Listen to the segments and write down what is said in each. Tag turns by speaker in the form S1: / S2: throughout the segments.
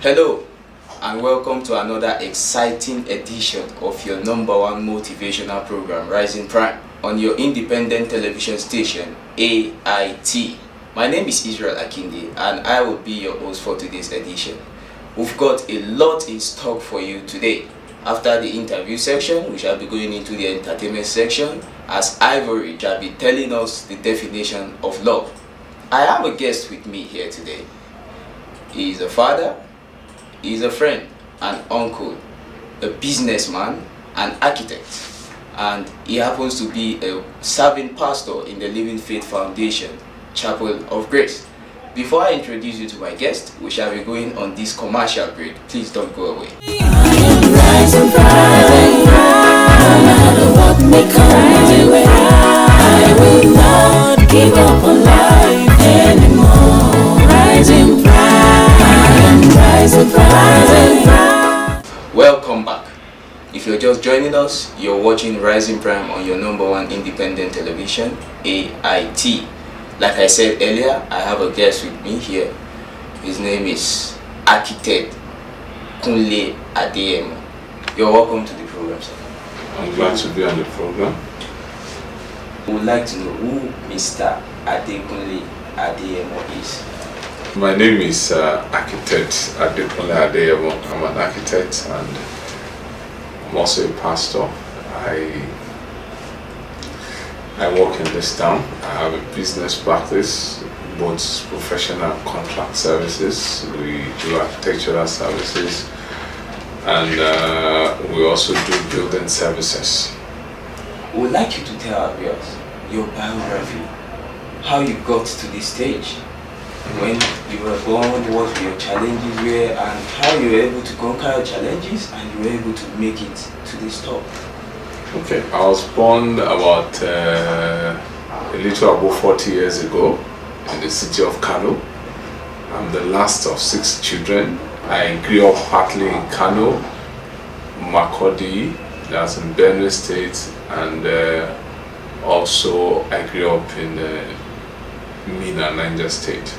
S1: Hello and welcome to another exciting edition of your number one motivational program, Rising Prime, on your independent television station, AIT. My name is Israel Akinde and I will be your host for today's edition. We've got a lot in stock for you today. After the interview section, we shall be going into the entertainment section as Ivory shall be telling us the definition of love. I have a guest with me here today. He is a father, he is a friend, an uncle, a businessman, an architect, and he happens to be a serving pastor in the Living Faith Foundation, Chapel of Grace. Before I introduce you to my guest, we shall be going on this commercial break. Please don't go away.
S2: Rising, rising, no matter what may come my way, I will not give up on life anymore. Rising, rising, rising.
S1: Welcome back. If you're just joining us, you're watching Rising Prime on your number one independent television, AIT. Like I said earlier, I have a guest with me here. His name is Architect Kunle Adeyemo. You're welcome to the program, sir.
S3: I'm glad to be on the program.
S1: We would like to know who Mr. Adekunle Adeyemo is.
S3: My name is Architect Adekunle Adeyemo. I'm an architect and I'm also a pastor. I work in this town. I have a business practice, both professional and contract services. We do architectural services and we also do building services.
S1: We would like you to tell our viewers your biography, how you got to this stage, when you were born, what your challenges were, and how you were able to conquer your challenges and you were able to make it to this top.
S3: Okay, I was born about a little above 40 years ago in the city of Kano. I'm the last of 6 children. I grew up partly in Kano, Makurdi, that's in Benue State, and also I grew up in Mina, Niger State.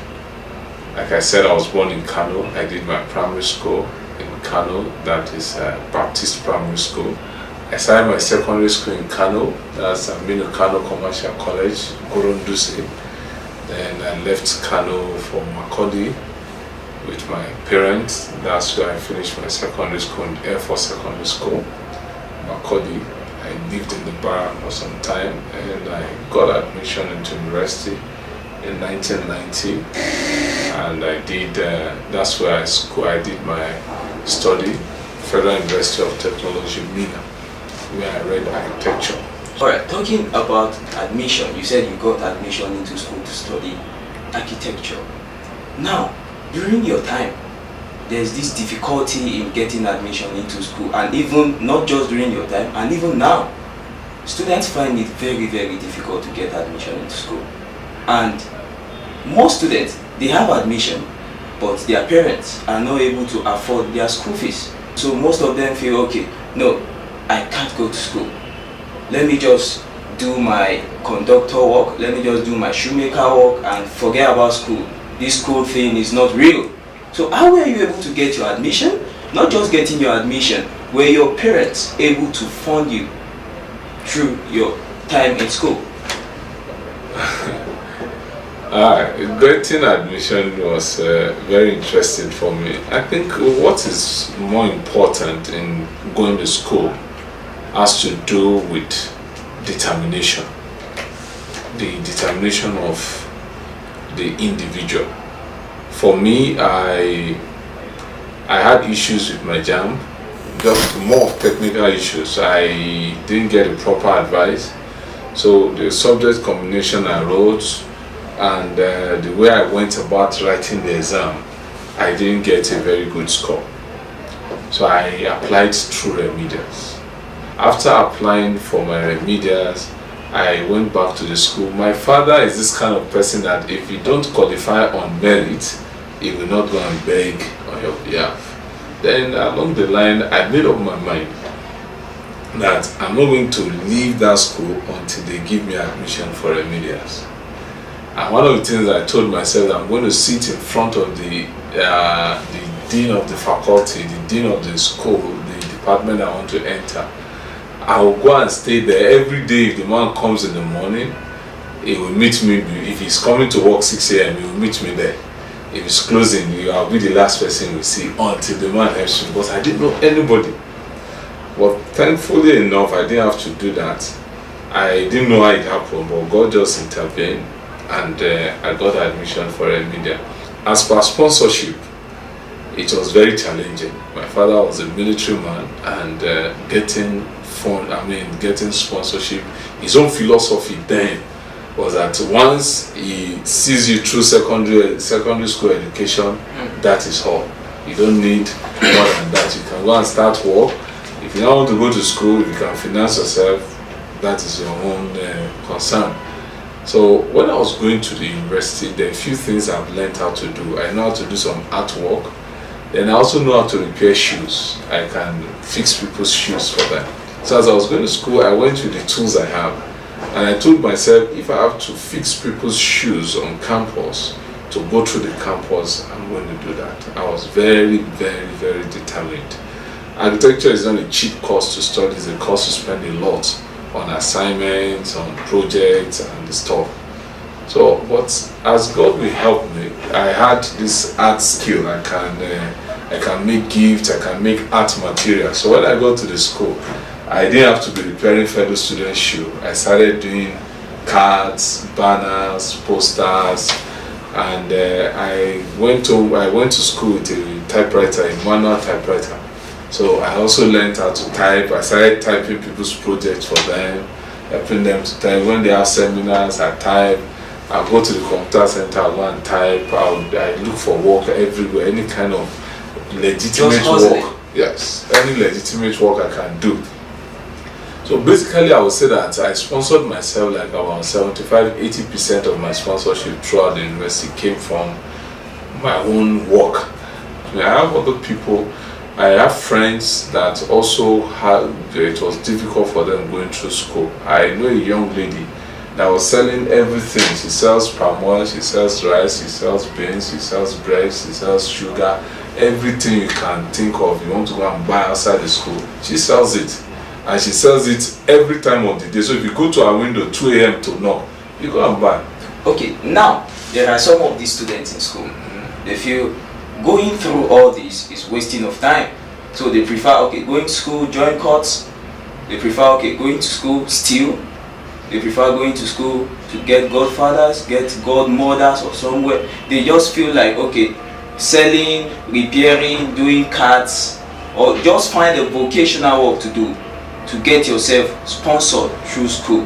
S3: Like I said, I was born in Kano. I did my primary school in Kano, that is Baptist Primary School. I started my secondary school in Kano, that's Aminu Kano Commercial College, Goronduse. Then I left Kano for Makurdi with my parents. That's where I finished my secondary school in Air Force Secondary School, Makurdi. I lived in the barrack for some time and I got admission into university in 1990. And I did, that's where I did my study, Federal University of Technology, Mina, where I read architecture.
S1: Alright, talking about admission, you said you got admission into school to study architecture. Now, during your time, there's this difficulty in getting admission into school, and even not just during your time, and even now, students find it very, very difficult to get admission into school. And most students, they have admission, but their parents are not able to afford their school fees. So most of them feel, okay, no, I can't go to school. Let me just do my conductor work, let me just do my shoemaker work and forget about school. This school thing is not real. So how were you able to get your admission? Not just getting your admission, were your parents able to fund you through your time in school?
S3: Getting admission was very interesting for me. I think what is more important in going to school has to do with determination. The determination of the individual. For me, I had issues with my JAMB, just more of technical issues. I didn't get the proper advice. So the subject combination I wrote and the way I went about writing the exam, I didn't get a very good score. So I applied through remedials. After applying for my remedials, I went back to the school. My father is this kind of person that if you don't qualify on merit, he will not go and beg on your behalf. Then along the line, I made up my mind that I'm not going to leave that school until they give me admission for remedials. And one of the things I told myself, I'm going to sit in front of the dean of the faculty, the dean of the school, the department I want to enter. I will go and stay there every day. If the man comes in the morning, he will meet me. If he's coming to work 6 a.m., he will meet me there. If he's closing, I'll be the last person we see until the man helps me, because I didn't know anybody. But thankfully enough, I didn't have to do that. I didn't know how it happened, but God just intervened, and I got admission for a media. As per sponsorship, it was very challenging. My father was a military man, and getting sponsorship. His own philosophy then was that once he sees you through secondary school education, that is all. You don't need more than that. You can go and start work. If you don't want to go to school, you can finance yourself. That is your own concern. So when I was going to the university, there are a few things I've learned how to do. I know how to do some artwork. Then I also know how to repair shoes. I can fix people's shoes for them. So as I was going to school, I went with the tools I have. And I told myself, if I have to fix people's shoes on campus, to go through the campus, I'm going to do that. I was very, very, very determined. Architecture is not a cheap course to study. It's a course to spend a lot on assignments, on projects and stuff. So, but as God will help me, I had this art skill. I can make gifts, I can make art material. So when I got to the school, I didn't have to be repairing fellow students' shoes. I started doing cards, banners, posters, and I went to school with a typewriter, a manual typewriter. So I also learned how to type. I started typing people's projects for them, helping them to type. When they have seminars, I type. I go to the computer center, I go and type. I look for work everywhere, any kind of legitimate work. Yes, any legitimate work I can do. So basically, I would say that I sponsored myself, like about 75-80% of my sponsorship throughout the university came from my own work. I have other people. I have friends that also it was difficult for them going through school. I know a young lady that was selling everything. She sells palm oil, she sells rice, she sells beans, she sells bread, she sells sugar, everything you can think of. You want to go and buy outside the school, she sells it. And she sells it every time of the day. So if you go to her window 2 a.m. to knock, you go and buy.
S1: Okay, now there are some of these students in school. They feel going through all this is wasting of time. So they prefer, going to school, join courts. They prefer, going to school, steal. They prefer going to school to get godfathers, get godmothers or somewhere. They just feel like, selling, repairing, doing cards, or just find a vocational work to do to get yourself sponsored through school.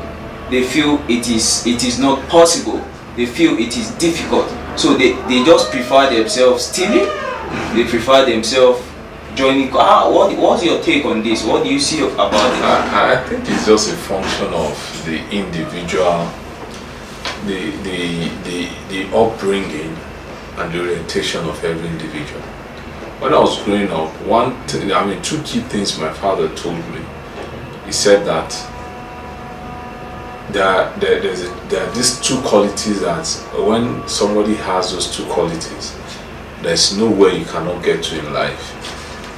S1: They feel it is not possible. They feel it is difficult. So they just prefer themselves stealing. They prefer themselves joining. What's your take on this? What do you see about it?
S3: I think it's just a function of the individual, the upbringing and the orientation of every individual. When I was growing up, two key things my father told me. He said that there are these two qualities that when somebody has those two qualities, there's nowhere you cannot get to in life.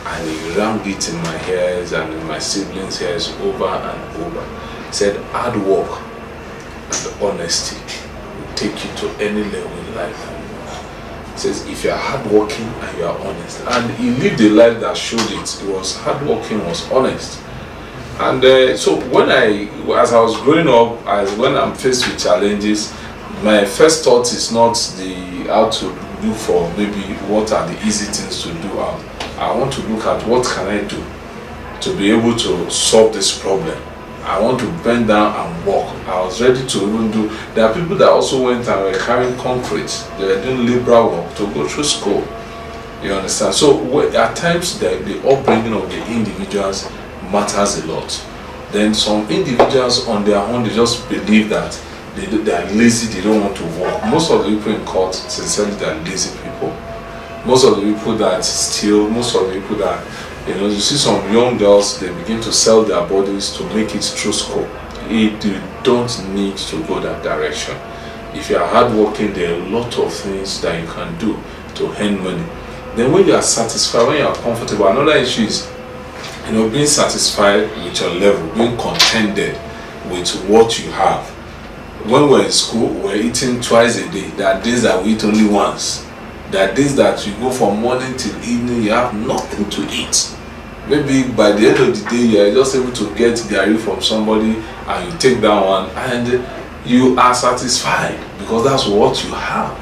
S3: And he rammed it in my hairs and in my siblings' hairs over and over. He said hard work and honesty will take you to any level in life. He says if you are hardworking and you are honest, and he lived a life that showed it. He was hardworking, was honest. And so as I was growing up, when I'm faced with challenges, my first thought is not how to look for maybe what are the easy things to do. I want to look at what can I do to be able to solve this problem. I want to bend down and walk. I was ready to even do. There are people that also went and were carrying concrete. They were doing labor work to go through school. You understand? So at times the upbringing of the individuals matters a lot. Then some individuals on their own, they just believe that they are lazy, they don't want to work. Most of the people in court, sincerely, they are lazy people. Most of the people that steal, most of the people that, you see some young girls, they begin to sell their bodies to make it through school. You don't need to go that direction. If you are hardworking, there are a lot of things that you can do to earn money. Then when you are satisfied, when you are comfortable, another issue is, being satisfied with your level, being contented with what you have. When we're in school, we're eating twice a day. There are days that we eat only once. There are days that you go from morning till evening, you have nothing to eat. Maybe by the end of the day, you are just able to get gari from somebody and you take that one and you are satisfied because that's what you have.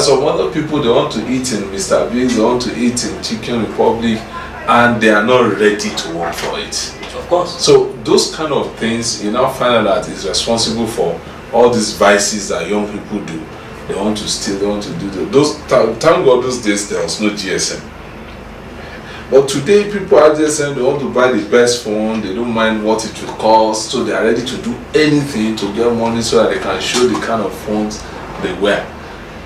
S3: Some other people, they want to eat in Mr. Biggs, they want to eat in Chicken Republic, and they are not ready to work for it.
S1: Of course.
S3: So those kind of things, you now find out that is responsible for all these vices that young people do. They want to steal, they want to do those. Thank God those days there was no GSM. But today people are GSM, they want to buy the best phone, they don't mind what it will cost, so they are ready to do anything to get money so that they can show the kind of phones they wear.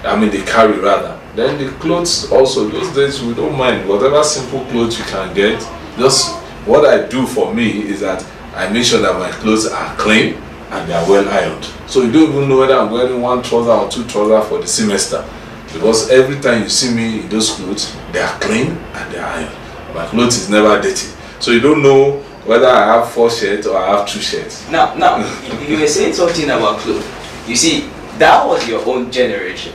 S3: They carry rather. Then the clothes also, those days we don't mind whatever simple clothes you can get. Just what I do for me is that I make sure that my clothes are clean and they are well ironed. So you don't even know whether I'm wearing one trouser or two trousers for the semester, because every time you see me in those clothes, they are clean and they are ironed. My clothes is never dirty. So you don't know whether I have 4 shirts or I have 2 shirts.
S1: Now, you were saying something about clothes. You see, that was your own generation.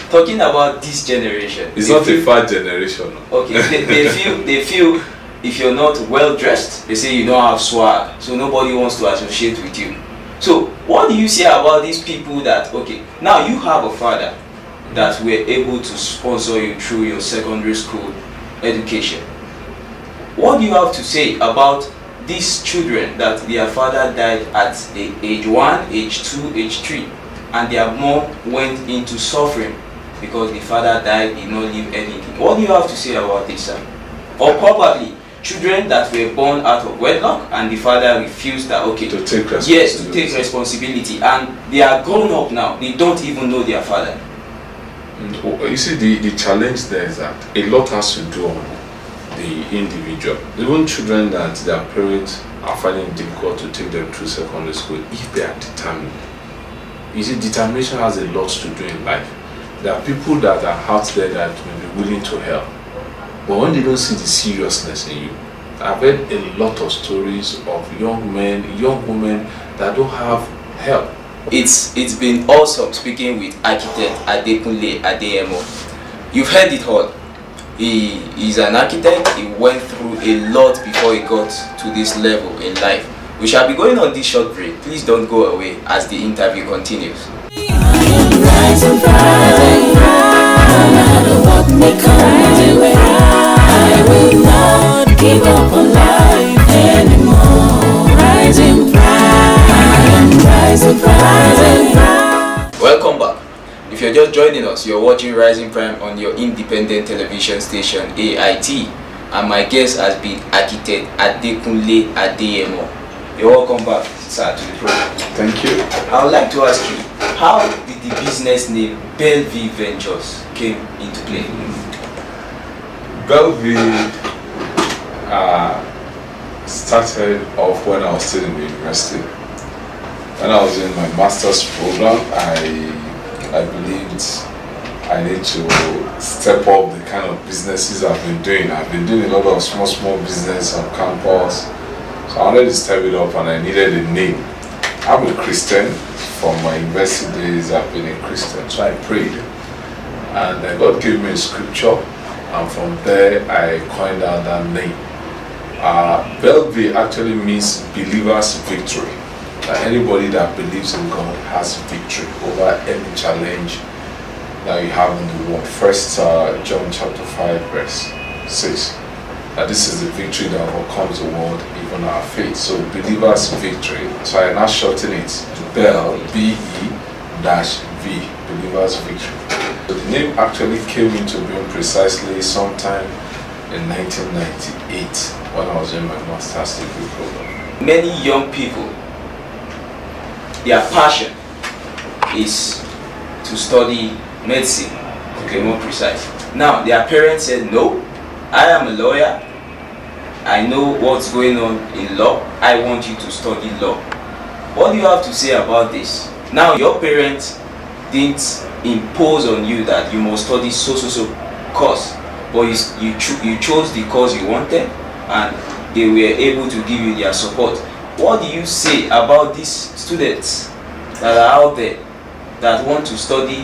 S1: Talking about this generation,
S3: it's not a fat generation.
S1: Okay, they feel if you're not well dressed, they say you don't have swag, so nobody wants to associate with you. So what do you say about these people that, okay, now you have a father that were able to sponsor you through your secondary school education? What do you have to say about these children that their father died at age 1, age 2, age 3, and their mom went into suffering because the father died, did not leave anything? What do you have to say about this, sir? Or probably children that were born out of wedlock and the father refused that, okay,
S3: to take responsibility.
S1: Yes, to take responsibility, and they are grown up now, they don't even know their father.
S3: You see, the challenge there is that a lot has to do on the individual. Even children that their parents are finding it difficult to take them through secondary school, if they are determined. You see, determination has a lot to do in life. There are people that are out there that may be willing to help, but when they don't see the seriousness in you, I've heard a lot of stories of young men, young women that don't have help.
S1: It's been awesome speaking with architect Adeyemo. You've heard it all. He is an architect. He went through a lot before he got to this level in life. We shall be going on this short break. Please don't go away as the interview continues.
S2: Rise and rise, no matter what may come my way. I will not give up on life anymore. Rising pride, rising pride.
S1: Welcome back. If you're just joining us, you're watching Rising Prime on your independent television station AIT, and my guest has been architect Kunle Adeyemo. You're welcome back, sir, to the program.
S3: Thank you.
S1: I would like to ask you, how did the business name Bellevue Ventures came into play?
S3: Bellevue started off when I was still in the university. When I was in my master's program, I believed I need to step up the kind of businesses I've been doing. I've been doing a lot of small business on campus. So I wanted to step it up and I needed a name. I'm a Christian. From my university days, I've been a Christian. So I prayed. And then God gave me a scripture. And from there, I coined out that name. Bellevue actually means believer's victory. That anybody that believes in God has victory over any challenge that you have in the world. First John chapter 5 verse 6. That this is the victory that overcomes the world, even our faith. So believer's victory. So I now shorten it to Bell, B-E-V, believer's victory. So the name actually came into being precisely sometime in 1998 when I was in my master's degree program.
S1: Many young people, their passion is to study medicine, to be more precise. Now, their parents said, no, I am a lawyer, I know what's going on in law, I want you to study law. What do you have to say about this? Now, your parents didn't impose on you that you must study so course. but you chose the course you wanted, and they were able to give you their support. What do you say about these students that are out there that want to study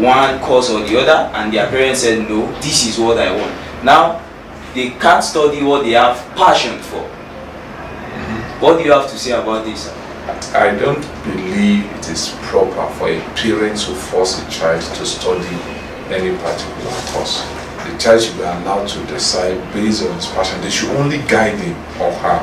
S1: one course or the other, and their parents said, no, this is what I want? Now they can't study what they have passion for. What do you have to say about this?
S3: I don't believe it is proper for a parent to force a child to study any particular course. The child should be allowed to decide based on his passion. They should only guide him or her.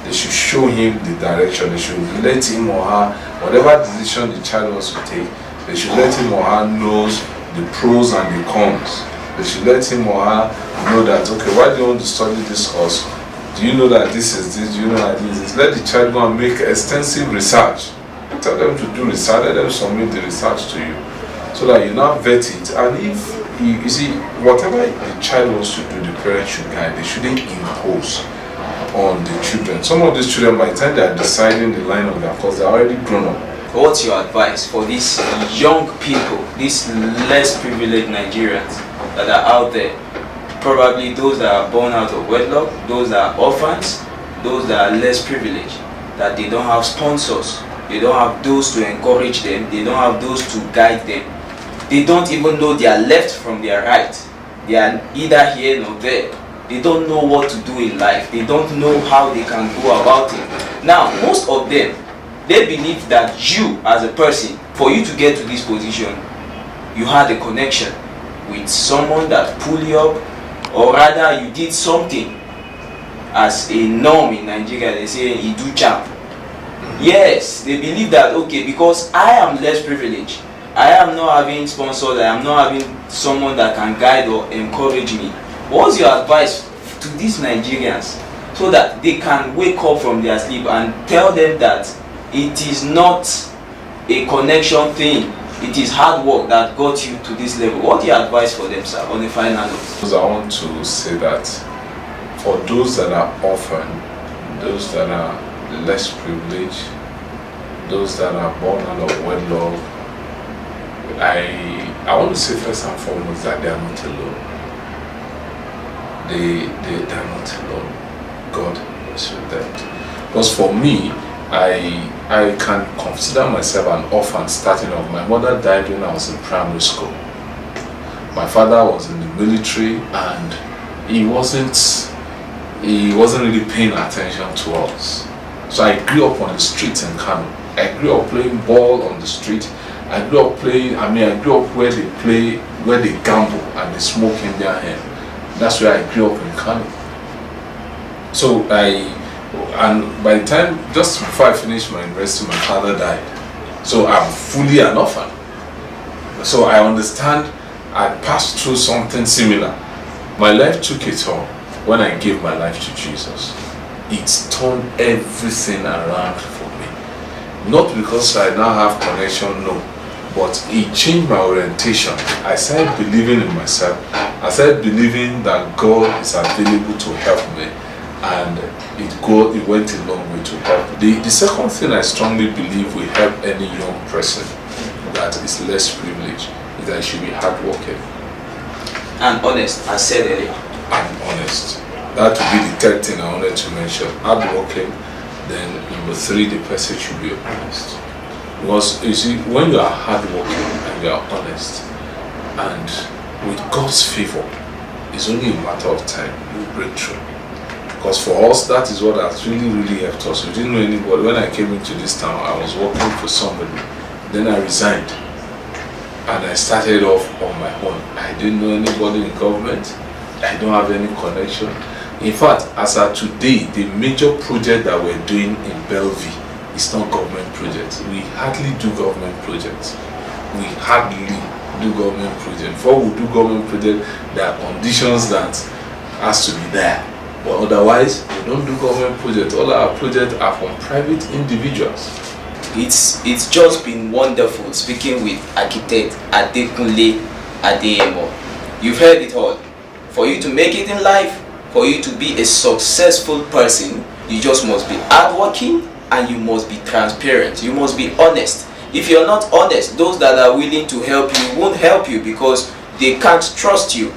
S3: They should show him the direction. They should let him or her, whatever decision the child wants to take, they should let him or her know the pros and the cons. They should let him or her know that, okay, why do you want to study this course? Do you know that this is this? Do you know that this is? Let the child go and make extensive research. Tell them to do research. Let them submit the research to you, so that you now vet it. And if you see, whatever the child wants to do, the parents should guide. They shouldn't impose on the children. Some of these children, by the time they are deciding the line of their course, they are already grown up.
S1: What's your advice for these young people, these less privileged Nigerians that are out there? Probably those that are born out of wedlock, those that are orphans, those that are less privileged, that they don't have sponsors, they don't have those to encourage them, they don't have those to guide them. They don't even know their left from their right. They are either here nor there. They don't know what to do in life. They don't know how they can go about it. Now, most of them, they believe that you as a person, for you to get to this position, you had a connection with someone that pulled you up, or rather you did something. As a norm in Nigeria, they say you do champ. Yes, they believe that, okay, because I am less privileged, I am not having sponsors, I am not having someone that can guide or encourage me. What's your advice to these Nigerians so that they can wake up from their sleep and tell them that it is not a connection thing, it is hard work that got you to this level? What's your advice for them, sir, on the final note?
S3: I want to say that for those that are orphan, those that are less privileged, those that are born out of wedlock, I want to say first and foremost that they are not alone. They are not alone. God is with them. Because for me, I can consider myself an orphan starting off. My mother died when I was in primary school. My father was in the military, and he wasn't really paying attention to us. So I grew up on the streets in Kano. I grew up playing ball on the street. I grew up where they gamble and they smoke Indian hemp. That's where I grew up in Kano. So and by the time, just before I finished my university, my father died. So I'm fully an orphan. So I understand I passed through something similar. My life took a turn when I gave my life to Jesus. It turned everything around for me. Not because I now have connection, no. But it changed my orientation. I started believing in myself. I started believing that God is available to help me. And it went a long way to help. The second thing I strongly believe will help any young person that is less privileged is that he should be hardworking.
S1: And honest, as said earlier.
S3: And honest. That would be the third thing I wanted to mention. Hardworking. Then number 3, the person should be honest. Because you see, when you are hardworking and you are honest, and with God's favor, it's only a matter of time you break through. Because for us, that is what has really helped us. We didn't know anybody. When I came into this town, I was working for somebody. Then I resigned. And I started off on my own. I didn't know anybody in government. I don't have any connection. In fact, as of today, the major project that we're doing in Bellevue is not government projects. We hardly do government projects. Before we do government projects, there are conditions that has to be there. But otherwise, we don't do government projects. All our projects are from private individuals.
S1: It's just been wonderful speaking with architect Adeyemo. You've heard it all. For you to make it in life, for you to be a successful person, you just must be hardworking and you must be transparent. You must be honest. If you're not honest, those that are willing to help you won't help you because they can't trust you.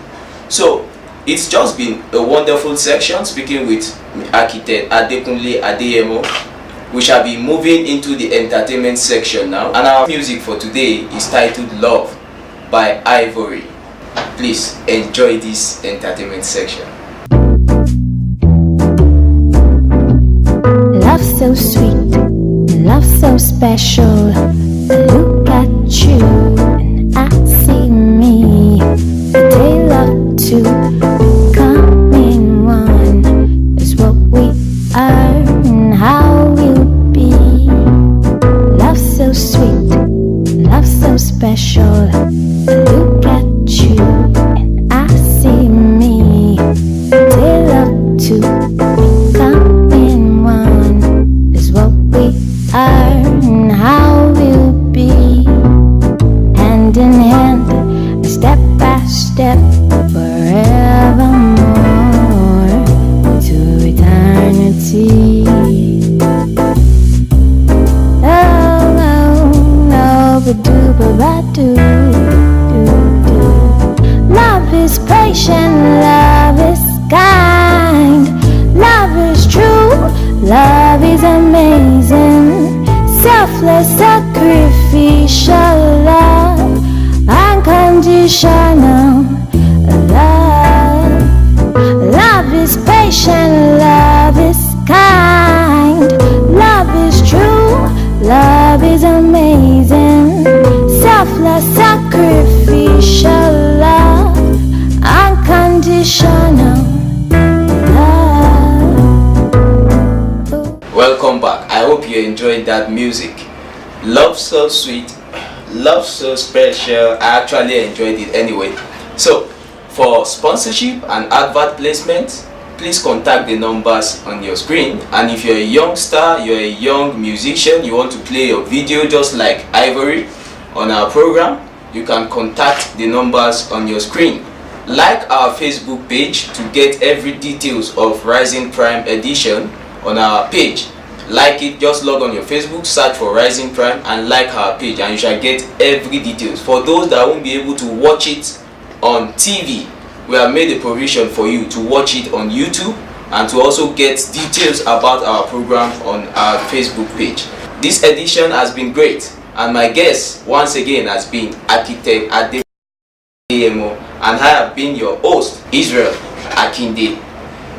S1: So, it's just been a wonderful section speaking with architect Kunle Adeyemo. We shall be moving into the entertainment section now, and our music for today is titled Love by Ivory. Please enjoy this entertainment section.
S2: Love so sweet, love so special. Look at you and I see me. A tale of two becoming one is what we are and how we'll be. Love so sweet, love so special. Look at you and I see me. A tale of two becoming one is what we are and how we'll be. Hand in hand, step by step, forevermore to eternity. Oh, no, no, but do, but do. Love is patient, love is kind, love is true, love is amazing, selfless, sacrificial love, unconditional love. Love is patient, love is kind, love is true, love is amazing, selfless, sacrificial love, unconditional love.
S1: Welcome back. I hope you enjoyed that music. Love so sweet, love so special. I actually enjoyed it anyway. So for sponsorship and advert placement, please contact the numbers on your screen. And if you're a youngster, you're a young musician, you want to play your video just like Ivory on our program, you can contact the numbers on your screen. Like our Facebook page to get every details of Rising Prime edition on our page. Like it, just log on your Facebook, search for Rising Prime and like our page, and you shall get every details. For those that won't be able to watch it on TV, we have made a provision for you to watch it on YouTube and to also get details about our program on our Facebook page. This edition has been great, and my guest once again has been architect Adeyemo, and I have been your host, Israel Akinde.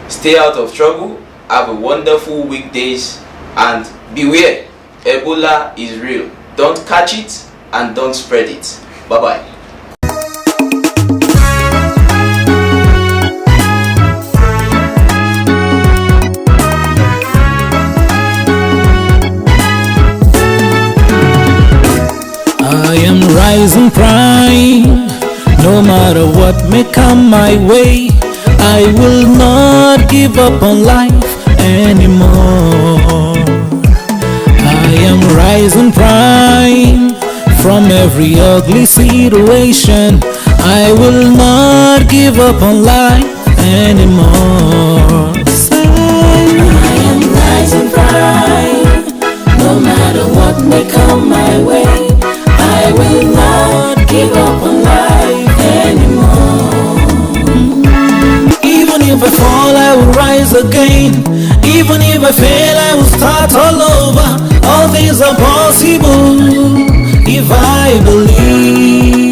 S1: Stay out of trouble, have a wonderful weekdays, and beware, Ebola is real. Don't catch it and don't spread it. Bye bye.
S4: I am rising prime, no matter what may come my way. I will not give up on life anymore. I am rising prime from every ugly situation. I will not give up on life anymore.
S2: I am rising prime, no matter what may come my way. I will not give up on life anymore.
S4: Even if I fall, I will rise again. Even if I fail, I will start all over. All things are possible if I believe.